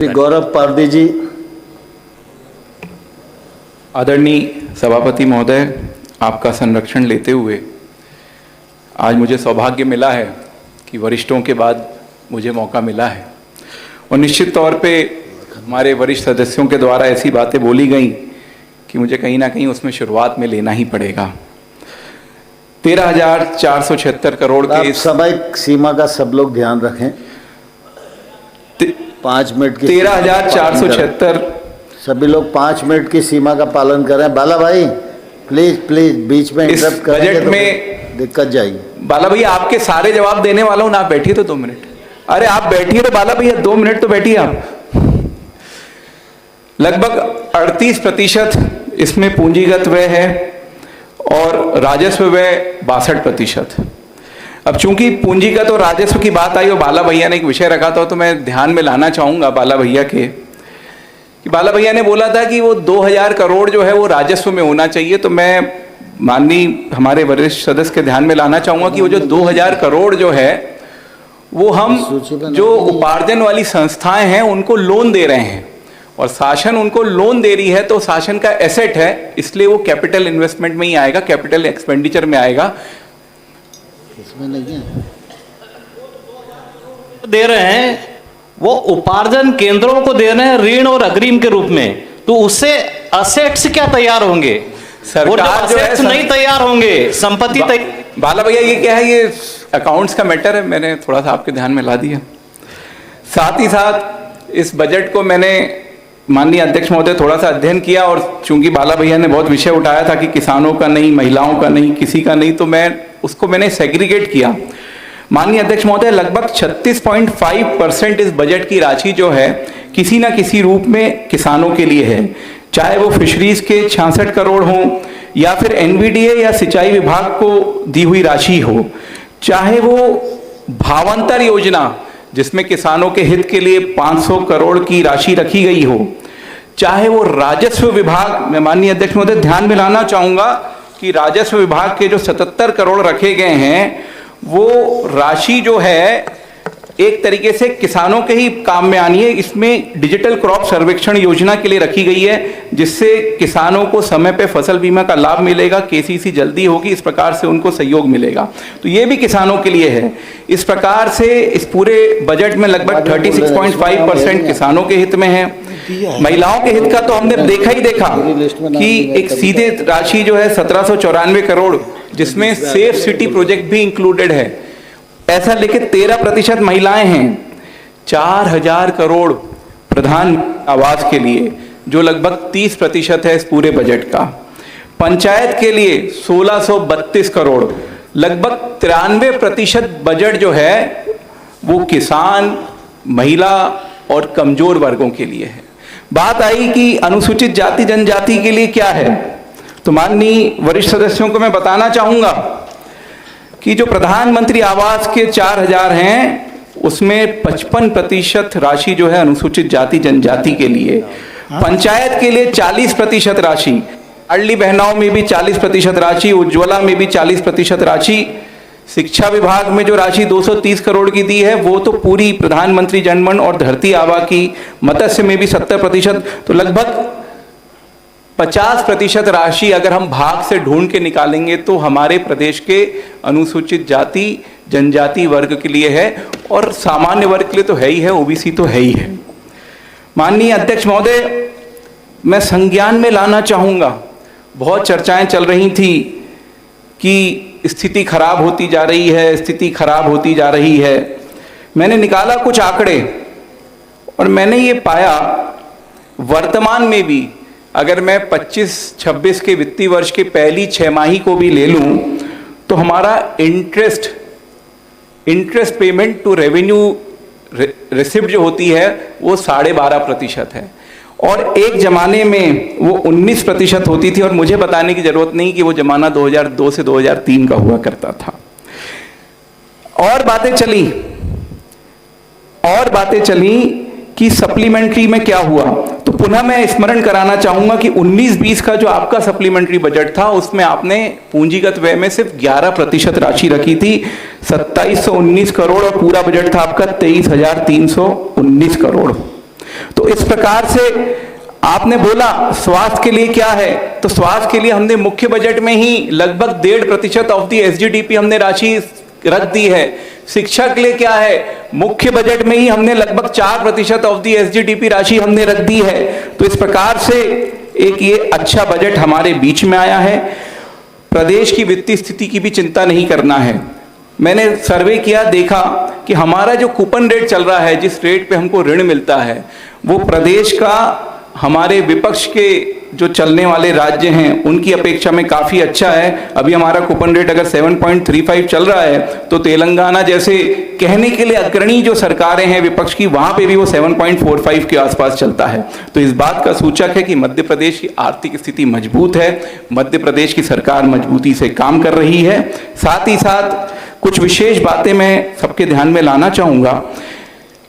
गौरव पारदी जी। आदरणीय सभापति महोदय, आपका संरक्षण लेते हुए आज मुझे सौभाग्य मिला है कि वरिष्ठों के बाद मुझे मौका मिला है और निश्चित तौर पे हमारे वरिष्ठ सदस्यों के द्वारा ऐसी बातें बोली गई कि मुझे कहीं ना कहीं उसमें शुरुआत में लेना ही पड़ेगा। 13,476 करोड़ के समय सीमा का सब लोग ध्यान रखें। 5 मिनट की 13,476 सभी लोग 5 मिनट की सीमा का पालन करें। बाला भाई प्लीज प्लीज बीच में इंटरप्ट करेंगे बजट तो में दिक्कत जाएगी। बाला भैया आपके सारे जवाब देने वाला हूं ना, आप बैठिए तो 2 मिनट। अरे आप बैठिए तो बाला भैया 2 मिनट तो बैठिए आप। लगभग 38% इसमें पूंजीगत व्यय है और राजस्व व्यय 62%। अब चूंकि पूंजीगत और राजस्व की बात आई और बाला भैया ने एक विषय रखा था तो मैं ध्यान में लाना चाहूंगा बाला भैया के कि बाला भैया ने बोला था कि वो 2000 करोड़ जो है वो राजस्व में होना चाहिए। तो मैं माननीय हमारे वरिष्ठ सदस्य के ध्यान में लाना चाहूंगा कि वो जो 2000 करोड़ जो है वो हम जो उपार्जन वाली संस्थाएं हैं उनको लोन दे रहे हैं और शासन उनको लोन दे रही है तो शासन का एसेट है, इसलिए वो कैपिटल इन्वेस्टमेंट में ही आएगा, कैपिटल एक्सपेंडिचर में आएगा। इसमें नहीं है दे रहे हैं वो उपार्जन केंद्रों को दे रहे हैं ऋण और अग्रिम के रूप में, तो उससे असेट्स क्या तैयार होंगे? सरकार जो है नहीं तैयार होंगे, संपत्ति बाला भैया ये क्या है, ये अकाउंट्स का मैटर है, मैंने थोड़ा सा आपके ध्यान में ला दिया। साथ ही साथ इस बजट को मैंने माननीय अध्यक्ष महोदय थोड़ा सा अध्ययन किया और चूंकि बाला भैया ने बहुत विषय उठाया था कि किसानों का नहीं, महिलाओं का नहीं, किसी का नहीं, तो मैंने सेग्रीगेट किया। माननीय अध्यक्ष महोदय लगभग 36.5% इस बजट की राशि जो है किसी ना किसी रूप में किसानों के लिए है, चाहे वो फिशरीज के 66 करोड़ हो या फिर एनवीडीए या सिंचाई विभाग को दी हुई राशि हो, चाहे वो भावांतर योजना जिसमें किसानों के हित के लिए 500 करोड़ की राशि रखी गई हो, चाहे वो राजस्व विभाग, मैं माननीय अध्यक्ष महोदय ध्यान में लाना चाहूंगा कि राजस्व विभाग के जो 77 करोड़ रखे गए हैं वो राशि जो है एक तरीके से किसानों के ही काम में आनी है। इसमें डिजिटल क्रॉप सर्वेक्षण योजना के लिए रखी गई है जिससे किसानों को समय पे फसल बीमा का लाभ मिलेगा, केसीसी जल्दी होगी, इस प्रकार से उनको सहयोग मिलेगा, तो ये भी किसानों के लिए है। इस प्रकार से इस पूरे बजट में लगभग 36.5% किसानों के हित में है। महिलाओं के हित का तो हमने देखा ही देखा कि एक सीधे राशि जो है 1794 करोड़ जिसमें सेफ सिटी प्रोजेक्ट भी इंक्लूडेड है, ऐसा लेके 13% महिलाएं हैं। 4000 करोड़ प्रधान आवास के लिए जो लगभग 30% है इस पूरे बजट का। पंचायत के लिए 1632 करोड़, लगभग 93% बजट जो है वो किसान, महिला और कमजोर वर्गों के लिए है। बात आई कि अनुसूचित जाति जनजाति के लिए क्या है, तो माननीय वरिष्ठ सदस्यों को मैं बताना चाहूंगा कि जो प्रधानमंत्री आवास के 4000 हैं उसमें 55% राशि जो है अनुसूचित जाति जनजाति के लिए, पंचायत के लिए 40% राशि, लाडली बहनाओं में भी 40% राशि, उज्ज्वला में भी 40% राशि, शिक्षा विभाग में जो राशि 230 करोड़ की दी है वो तो पूरी प्रधानमंत्री जनमन और धरती आबा की, मत्स्य में भी 70%, तो लगभग 50% राशि अगर हम भाग से ढूंढ के निकालेंगे तो हमारे प्रदेश के अनुसूचित जाति जनजाति वर्ग के लिए है और सामान्य वर्ग के लिए तो है ही है, ओबीसी तो है ही है। माननीय अध्यक्ष महोदय, मैं संज्ञान में लाना चाहूंगा, बहुत चर्चाएं चल रही थी कि स्थिति खराब होती जा रही है, स्थिति खराब होती जा रही है। मैंने निकाला कुछ आंकड़े और मैंने ये पाया वर्तमान में भी अगर मैं 25-26 के वित्तीय वर्ष के पहली 6 माही को भी ले लूं तो हमारा interest payment to revenue receipt जो होती है वो 12.5% है और एक जमाने में वो 19% होती थी और मुझे बताने की जरूरत नहीं कि वो जमाना 2002 से 2003 का हुआ करता था। और बातें चली कि सप्लीमेंट्री में क्या हुआ, तो पुनः मैं स्मरण कराना चाहूंगा कि 19-20 का जो आपका सप्लीमेंट्री बजट था उसमें आपने पूंजीगत व्यय में सिर्फ 11% राशि रखी थी, 2719 करोड़, और पूरा बजट था आपका 23,319 करोड़। तो इस प्रकार से आपने बोला स्वास्थ्य के लिए क्या है, तो स्वास्थ्य के लिए हमने मुख्य बजट में ही लगभग 1.5% ऑफ दी एसजीडीपी हमने राशि रख दी है। शिक्षा के लिए क्या है, मुख्य बजट में ही हमने लगभग 4% ऑफ दी एसजीडीपी राशि हमने रख दी है। तो इस प्रकार से एक ये अच्छा बजट हमारे बीच में आया है। प्रदेश की वित्तीय स्थिति की भी चिंता नहीं करना है। मैंने सर्वे किया, देखा कि हमारा जो कूपन रेट चल रहा है, जिस रेट पे हमको ऋण मिलता है, वो प्रदेश का हमारे विपक्ष के जो चलने वाले राज्य हैं उनकी अपेक्षा में काफ़ी अच्छा है। अभी हमारा कूपन रेट अगर 7.35 चल रहा है, तो तेलंगाना जैसे कहने के लिए अग्रणी जो सरकारें हैं विपक्ष की, वहाँ पे भी वो 7.45 के आसपास चलता है। तो इस बात का सूचक है कि मध्य प्रदेश की आर्थिक स्थिति मजबूत है, मध्य प्रदेश की सरकार मजबूती से काम कर रही है। साथ ही साथ कुछ विशेष बातें मैं सबके ध्यान में लाना चाहूँगा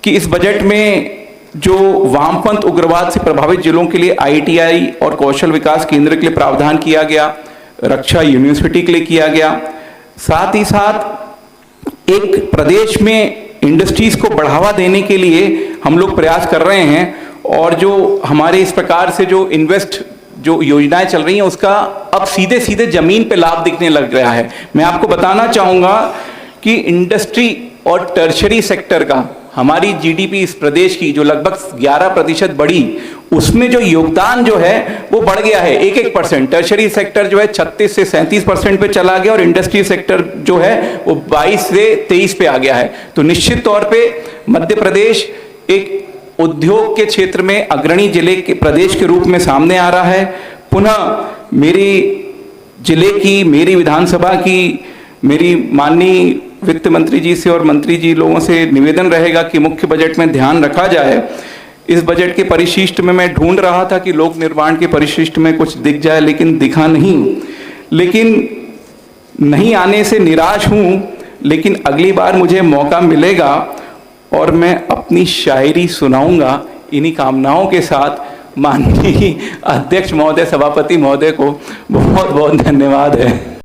कि इस बजट में जो वामपंथ उग्रवाद से प्रभावित जिलों के लिए आईटीआई और कौशल विकास केंद्र के लिए प्रावधान किया गया, रक्षा यूनिवर्सिटी के लिए किया गया। साथ ही साथ एक प्रदेश में इंडस्ट्रीज को बढ़ावा देने के लिए हम लोग प्रयास कर रहे हैं, और जो हमारे इस प्रकार से जो जो योजनाएं चल रही हैं उसका अब सीधे सीधे जमीन पे लाभ दिखने लग रहा है। मैं आपको बताना चाहूँगा कि इंडस्ट्री और टर्शरी सेक्टर का हमारी जीडीपी इस प्रदेश की जो लगभग 11% बढ़ी, उसमें जो योगदान जो है वो बढ़ गया है 1-1%। टर्शरी सेक्टर जो है 36 से 37% पे चला गया, और इंडस्ट्री सेक्टर जो है वो 22 से 23 पे आ गया है। तो निश्चित तौर पे मध्य प्रदेश एक उद्योग के क्षेत्र में अग्रणी जिले के प्रदेश के रूप में सामने आ रहा है। पुनः मेरी जिले की, मेरी विधानसभा की, मेरी माननीय वित्त मंत्री जी से और मंत्री जी लोगों से निवेदन रहेगा कि मुख्य बजट में ध्यान रखा जाए। इस बजट के परिशिष्ट में मैं ढूंढ रहा था कि लोक निर्माण के परिशिष्ट में कुछ दिख जाए, लेकिन दिखा नहीं। लेकिन नहीं आने से निराश हूँ, लेकिन अगली बार मुझे मौका मिलेगा और मैं अपनी शायरी सुनाऊंगा। इन्हीं कामनाओं के साथ माननीय अध्यक्ष महोदय, सभापति महोदय को बहुत बहुत धन्यवाद है।